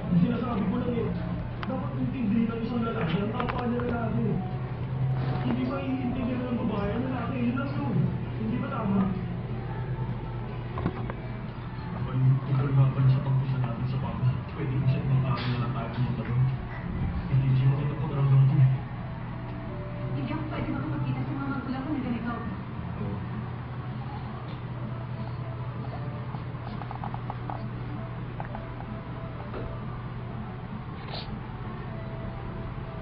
Yung sinasabi ko lang eh, dapat intindihin ng isang lalaki ang kapwa niya lalaki. Hindi ba iintindihan ng babae ang lalaki? Yun lang yun. Hindi ba tama? Ikaw laban sa pag-usa natin sa papa. Pwede mo siya mag-aaral na lang tayo pumunta doon. Hindi siya makita po naramdam ko eh. Hindi ako pwede makapagkita sa mga magulang ko na ganito.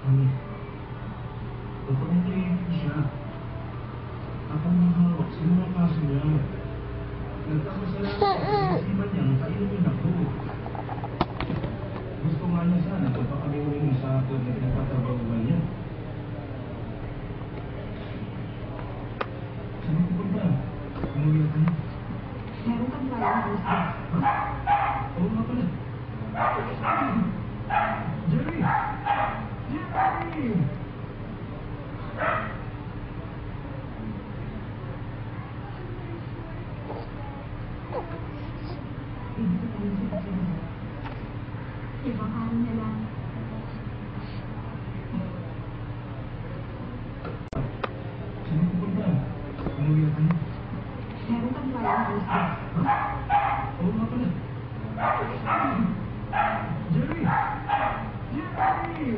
Ano? Papahintayin ko siya. Ako ang hawak sa mga kaso niya. Nagkakasalanan ko sa isipan niya ang kainin ako. Gusto nga niya sana pagpakaliwin mo sa akin na pinagpatrabahuan niya. Saan ko ba? Umuwi na tayo. Meron kang kaya ng gusto. Oo nga pala. Jerry! Jerry! Hindi ko tayo sa pagkira. Ibang araw na lang. Saan ko ba? Umuwi na tayo. Meron kang kaya ng gusto. Oo nga pala. Jerry! Jerry!